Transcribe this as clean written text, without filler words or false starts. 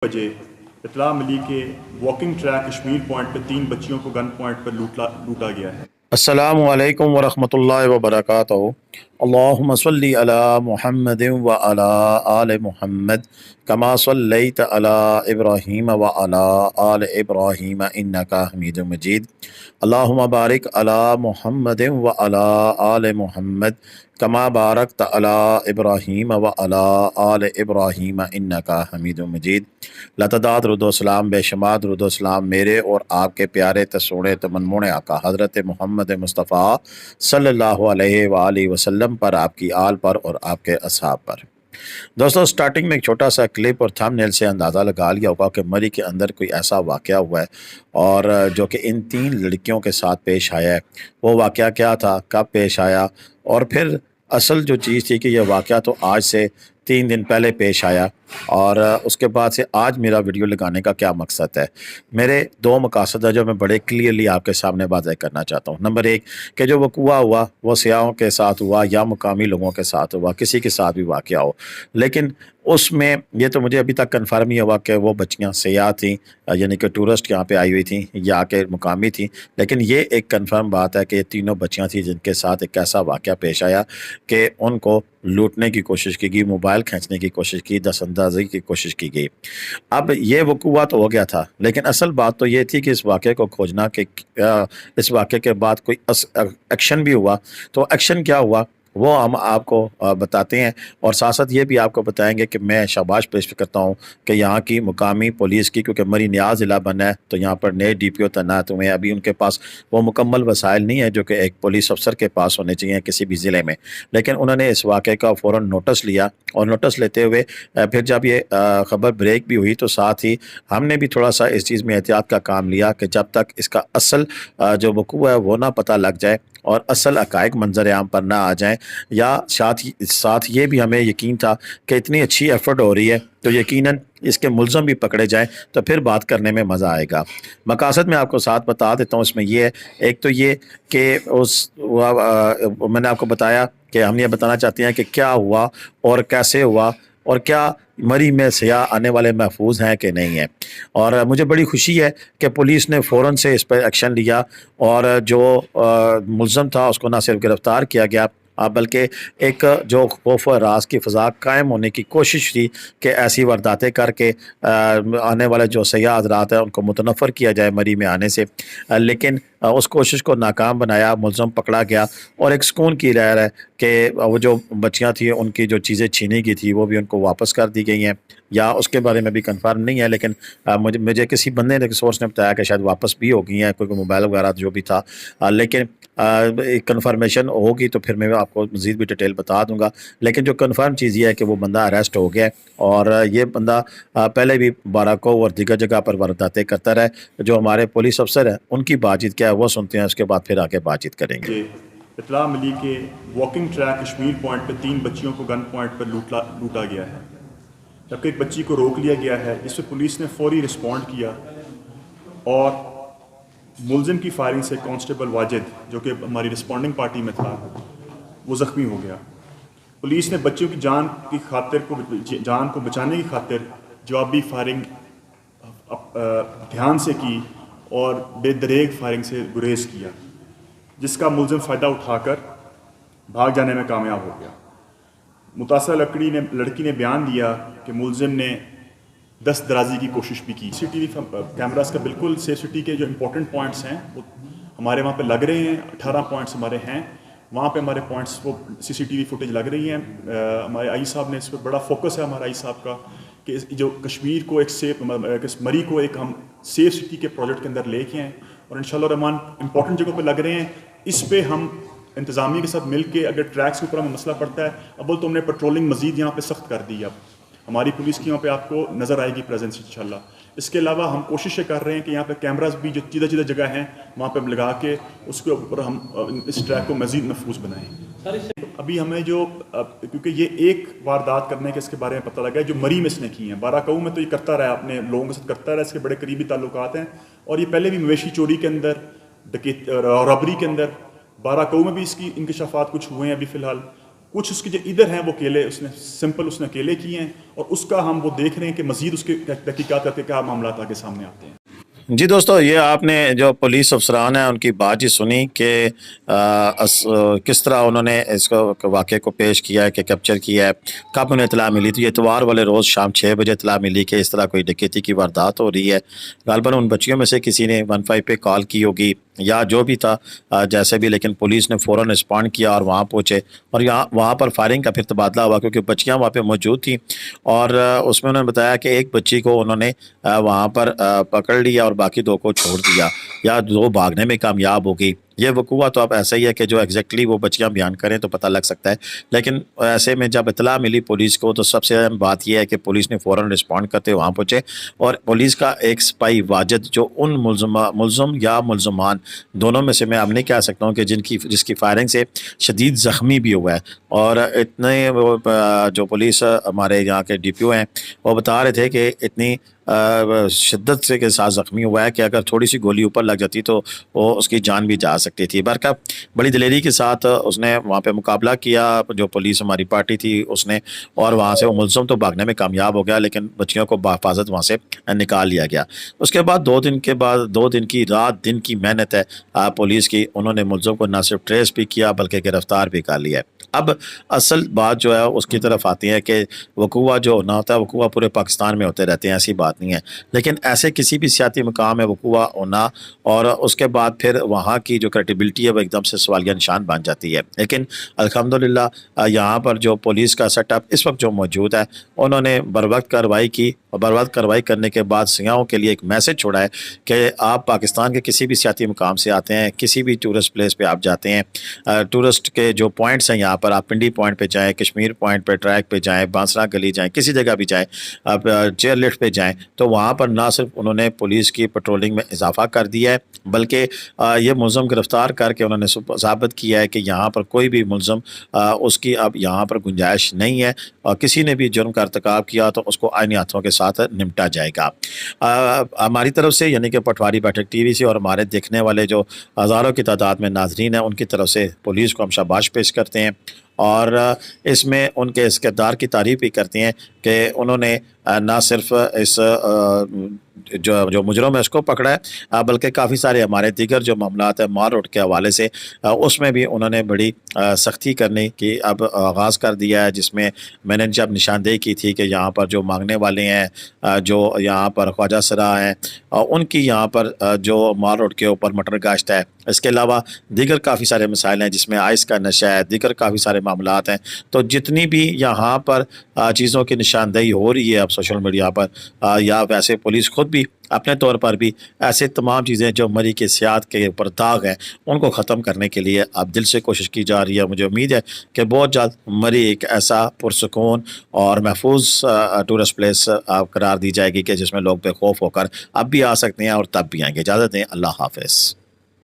بجے اطلاع ملی کہ واکنگ ٹریک کشمیر پوائنٹ پہ 3 بچیوں کو گن پوائنٹ پر لوٹا گیا ہے۔ السلام علیکم ورحمۃ اللہ وبرکاتہ۔ اللہم صلی علی محمد وعلی آل محمد کما صلیت علی ابراہیم وعلی آل ابراہیم انکا حمید مجید۔ اللہم بارک علی محمد وعلی آل محمد کما بارکت علی ابراہیم وعلی آل ابراہیم انکا حمید مجید۔ لتعداد درود و سلام، بے شمار درود و سلام میرے اور آپ کے پیارے تسونے تمنمون آقا حضرت محمد مصطفیٰ صلی اللہ علیہ وآلہ وسلم پر، آپ کی آل پر اور آپ کے اصحاب پر۔ دوستو، سٹارٹنگ میں ایک چھوٹا سا کلپ اور تھم نیل سے اندازہ لگا لیا ہوگا کہ مری کے اندر کوئی ایسا واقعہ ہوا ہے اور جو کہ ان 3 لڑکیوں کے ساتھ پیش آیا ہے۔ وہ واقعہ کیا تھا، کب پیش آیا، اور پھر اصل جو چیز تھی کہ یہ واقعہ تو آج سے 3 دن پہلے پیش آیا، اور اس کے بعد سے آج میرا ویڈیو لگانے کا کیا مقصد ہے۔ میرے 2 مقاصد ہیں جو میں بڑے کلیئرلی آپ کے سامنے واضح کرنا چاہتا ہوں۔ نمبر 1 کہ جو وقوع ہوا وہ سیاحوں کے ساتھ ہوا یا مقامی لوگوں کے ساتھ ہوا، کسی کے ساتھ بھی واقعہ ہو، لیکن اس میں یہ تو مجھے ابھی تک کنفرم نہیں ہوا کہ وہ بچیاں سیاح تھیں، یعنی کہ ٹورسٹ یہاں پہ آئی ہوئی تھیں یا کہ مقامی تھیں، لیکن یہ ایک کنفرم بات ہے کہ یہ تینوں بچیاں تھیں جن کے ساتھ ایک ایسا واقعہ پیش آیا کہ ان کو لوٹنے کی کوشش کی گئی، موبائل کھینچنے کی کوشش کی، دست اندازی کی کوشش کی گئی۔ اب یہ وقوع تو ہو گیا تھا، لیکن اصل بات تو یہ تھی کہ اس واقعے کو کھوجنا کہ اس واقعے کے بعد کوئی ایکشن بھی ہوا، تو ایکشن کیا ہوا وہ ہم آپ کو بتاتے ہیں، اور ساتھ ساتھ یہ بھی آپ کو بتائیں گے کہ میں شاباش پیش کرتا ہوں کہ یہاں کی مقامی پولیس کی، کیونکہ مری نیا ضلع بنا ہے تو یہاں پر نئے ڈی پی او تعینات ہوئے ہیں۔ ابھی ان کے پاس وہ مکمل وسائل نہیں ہے جو کہ ایک پولیس افسر کے پاس ہونے چاہیے کسی بھی ضلع میں، لیکن انہوں نے اس واقعے کا فوراً نوٹس لیا، اور نوٹس لیتے ہوئے پھر جب یہ خبر بریک بھی ہوئی تو ساتھ ہی ہم نے بھی تھوڑا سا اس چیز میں احتیاط کا کام لیا کہ جب تک اس کا اصل جو وقوع ہے وہ نہ پتہ لگ جائے اور اصل حقائق منظر عام پر نہ آ جائیں، یا ساتھ یہ بھی ہمیں یقین تھا کہ اتنی اچھی ایفرٹ ہو رہی ہے تو یقیناً اس کے ملزم بھی پکڑے جائیں تو پھر بات کرنے میں مزہ آئے گا۔ مقاصد میں آپ کو ساتھ بتا دیتا ہوں، اس میں یہ ہے، ایک تو یہ کہ میں نے آپ کو بتایا کہ ہم یہ بتانا چاہتے ہیں کہ کیا ہوا اور کیسے ہوا، اور کیا مری میں سیاح آنے والے محفوظ ہیں کہ نہیں ہیں۔ اور مجھے بڑی خوشی ہے کہ پولیس نے فوراً سے اس پر ایکشن لیا، اور جو ملزم تھا اس کو نہ صرف گرفتار کیا گیا بلکہ ایک جو خوف و راز کی فضا قائم ہونے کی کوشش تھی کہ ایسی وارداتیں کر کے آنے والے جو سیاح حضرات ہیں ان کو متنفر کیا جائے مری میں آنے سے، لیکن اس کوشش کو ناکام بنایا، ملزم پکڑا گیا، اور ایک سکون کی لہر ہے کہ وہ جو بچیاں تھیں ان کی جو چیزیں چھینی گئی تھی وہ بھی ان کو واپس کر دی گئی ہیں، یا اس کے بارے میں بھی کنفرم نہیں ہے، لیکن مجھے کسی بندے نے سورس نے بتایا کہ شاید واپس بھی ہو گئی ہیں، کوئی موبائل وغیرہ جو بھی تھا، لیکن کنفرمیشن ہوگی تو پھر میں آپ کو مزید بھی ڈیٹیل بتا دوں گا۔ لیکن جو کنفرم چیز یہ ہے کہ وہ بندہ اریسٹ ہو گیا ہے، اور یہ بندہ پہلے بھی باراکو اور دیگر جگہ پر وارداتیں کرتا رہے۔ جو ہمارے پولیس افسر ہیں ان کی بات چیت کیا ہے وہ سنتے ہیں، اس کے بعد پھر آگے بات چیت کریں گے۔ اطلاع ملی کہ واکنگ ٹریک کشمیر پوائنٹ پہ 3 بچیوں کو گن پوائنٹ پر لوٹا گیا ہے، جبکہ ایک بچی کو روک لیا گیا ہے، جس پہ پولیس نے فوری رسپونڈ کیا، اور ملزم کی فائرنگ سے کانسٹیبل واجد جو کہ ہماری رسپونڈنگ پارٹی میں تھا وہ زخمی ہو گیا۔ پولیس نے بچیوں کی جان کو بچانے کی خاطر جوابی فائرنگ دھیان سے کی اور بے دریغ فائرنگ سے گریز کیا، جس کا ملزم فائدہ اٹھا کر بھاگ جانے میں کامیاب ہو گیا۔ متاثرہ لڑکی نے بیان دیا کہ ملزم نے دست درازی کی کوشش بھی کی۔ سی ٹی وی کیمراز کا بالکل سیف سٹی کے جو امپورٹنٹ پوائنٹس ہیں وہ ہمارے وہاں پہ لگ رہے ہیں، 18 پوائنٹس ہمارے ہیں، وہاں پہ ہمارے پوائنٹس وہ سی سی ٹی وی فوٹیج لگ رہی ہیں۔ ہمارے آئی صاحب نے اس پہ بڑا فوکس ہے، ہمارا آئی صاحب کا، کہ جو کشمیر کو مری کو ایک ہم سیف سٹی کے پروجیکٹ کے اندر لے کے ہیں، اور انشاءاللہ الرحمن امپورٹنٹ جگہوں پہ لگ رہے ہیں۔ اس پہ ہم انتظامیہ کے ساتھ مل کے اگر ٹریکس کے اوپر ہمیں مسئلہ پڑتا ہے، اب تو ہم نے پیٹرولنگ مزید یہاں پہ سخت کر دی ہے، اب ہماری پولیس کی یہاں پہ آپ کو نظر آئے گی پریزنس انشاءاللہ۔ اس کے علاوہ ہم کوششیں کر رہے ہیں کہ یہاں پہ کیمراز بھی جو چیدہ جگہ ہیں وہاں پہ لگا کے اس کے اوپر ہم اس ٹریک کو مزید محفوظ بنائیں۔ ابھی ہمیں کیونکہ یہ ایک واردات کرنے کے اس کے بارے میں پتہ لگا ہے جو مری میں اس نے کی ہیں، باراکو میں تو یہ کرتا رہا، اپنے لوگوں کے ساتھ کرتا رہا، اس کے بڑے قریبی تعلقات ہیں، اور یہ پہلے بھی مویشی چوری کے اندر، رابری کے اندر، باراکو میں بھی اس کی انکشافات کچھ ہوئے ہیں ابھی فی الحال، کچھ اس کے جو ادھر ہیں وہ کیلے اس نے سمپل اس نے اکیلے کیے ہیں، اور اس کا ہم وہ دیکھ رہے ہیں کہ مزید اس کے تحقیقات کر کے کیا معاملات آگے سامنے آتے ہیں۔ جی دوستو، یہ آپ نے جو پولیس افسران ہیں ان کی بات ہی سنی کہ کس طرح انہوں نے اس کو واقعے کو پیش کیا ہے، کہ کیپچر کیا ہے، کب انہیں اطلاع ملی تھی۔ اتوار والے روز شام 6 بجے اطلاع ملی کہ اس طرح کوئی ڈکیتی کی واردات ہو رہی ہے۔ غالباً ان بچیوں میں سے کسی نے 15 پہ کال کی ہوگی یا جو بھی تھا جیسے بھی، لیکن پولیس نے فوراً رسپونڈ کیا اور وہاں پہنچے، اور وہاں پر فائرنگ کا پھر تبادلہ ہوا کیونکہ بچیاں وہاں پہ موجود تھیں، اور اس میں انہوں نے بتایا کہ ایک بچی کو انہوں نے وہاں پر پکڑ لیا اور باقی 2 کو چھوڑ دیا، یا 2 بھاگنے میں کامیاب ہو گئی۔ یہ وقوع تو اب ایسا ہی ہے کہ جو ایگزیکٹلی وہ بچیاں بیان کریں تو پتہ لگ سکتا ہے، لیکن ایسے میں جب اطلاع ملی پولیس کو تو سب سے اہم بات یہ ہے کہ پولیس نے فوراً رسپونڈ کرتے وہاں پہنچے، اور پولیس کا ایک سپاہی واجد جو ان ملزم یا ملزمان دونوں میں سے میں اب نہیں کہہ سکتا ہوں کہ جس کی فائرنگ سے شدید زخمی بھی ہوا ہے، اور اتنے جو پولیس ہمارے یہاں کے ڈی پی او ہیں وہ بتا رہے تھے کہ اتنی شدت سے کے ساتھ زخمی ہوا ہے کہ اگر تھوڑی سی گولی اوپر لگ جاتی تو وہ اس کی جان بھی جا سکتی تھی۔ برکہ بڑی دلیری کے ساتھ اس نے وہاں پہ مقابلہ کیا، جو پولیس ہماری پارٹی تھی اس نے، اور وہاں سے وہ ملزم تو بھاگنے میں کامیاب ہو گیا، لیکن بچیوں کو بحفاظت وہاں سے نکال لیا گیا۔ اس کے بعد 2 دن کی رات دن کی محنت ہے پولیس کی، انہوں نے ملزم کو نہ صرف ٹریس بھی کیا بلکہ گرفتار بھی کر لیا ہے۔ اب اصل بات جو ہے اس کی طرف آتی ہے کہ وقوع جو ہونا ہوتا ہے وقوع پورے پاکستان میں ہوتے رہتے ہیں، ایسی بات نہیں ہے، لیکن ایسے کسی بھی سیاسی مقام میں وقوع ہونا اور اس کے بعد پھر وہاں کی جو کریڈیبلٹی ہے وہ ایک دم سے سوالیہ نشان بن جاتی ہے۔ لیکن الحمدللہ یہاں پر جو پولیس کا سیٹ اپ اس وقت جو موجود ہے، انہوں نے بروقت کارروائی کی، اور بروقت کارروائی کرنے کے بعد سیاحوں کے لیے ایک میسج چھوڑا ہے کہ آپ پاکستان کے کسی بھی سیاحتی مقام سے آتے ہیں، کسی بھی ٹورسٹ پلیس پہ آپ جاتے ہیں، ٹورسٹ کے جو پوائنٹس ہیں یہاں پر، آپ پنڈی پوائنٹ پہ جائیں، کشمیر پوائنٹ پہ، ٹریک پہ جائیں، بانسرا گلی جائیں، کسی جگہ بھی جائیں، آپ چیئر لفٹ پہ جائیں، تو وہاں پر نہ صرف انہوں نے پولیس کی پٹرولنگ میں اضافہ کر دیا ہے بلکہ یہ ملزم گرفتار کر کے انہوں نے ثابت کیا ہے کہ یہاں پر کوئی بھی ملزم اس کی اب یہاں پر گنجائش نہیں ہے، اور کسی نے بھی جرم کا ارتکاب کیا تو اس کو آئینی ہاتھوں کے ساتھ نمٹا جائے گا۔ ہماری طرف سے یعنی کہ پٹواری بیٹھک ٹی وی سے اور ہمارے دیکھنے والے جو ہزاروں کی تعداد میں ناظرین ہیں ان کی طرف سے پولیس کو ہم شاباش پیش کرتے ہیں، اور اس میں ان کے اس کردار کی تعریف بھی کرتے ہیں کہ انہوں نے نہ صرف اس جو مجرم ہے اس کو پکڑا ہے بلکہ کافی سارے ہمارے دیگر جو معاملات ہیں مال روڈ کے حوالے سے اس میں بھی انہوں نے بڑی سختی کرنے کی اب آغاز کر دیا ہے، جس میں نے جب نشاندہی کی تھی کہ یہاں پر جو مانگنے والے ہیں، جو یہاں پر خواجہ سرا ہیں، ان کی یہاں پر جو مال روڈ کے اوپر مٹر گاشت ہے، اس کے علاوہ دیگر کافی سارے مسائل ہیں جس میں آئس کا نشہ ہے، دیگر کافی سارے معاملات ہیں، تو جتنی بھی یہاں پر چیزوں کی نشاندہی ہو رہی ہے اب سوشل میڈیا پر یا ویسے پولیس خود بھی اپنے طور پر بھی ایسے تمام چیزیں جو مری کے سیاحت کے اوپر داغ ہیں ان کو ختم کرنے کے لیے اب دل سے کوشش کی جا رہی ہے۔ مجھے امید ہے کہ بہت جلد مری ایک ایسا پرسکون اور محفوظ ٹورسٹ پلیس قرار دی جائے گی کہ جس میں لوگ بے خوف ہو کر اب بھی آ سکتے ہیں اور تب بھی آئیں گے۔ اجازت دیں، اللہ حافظ۔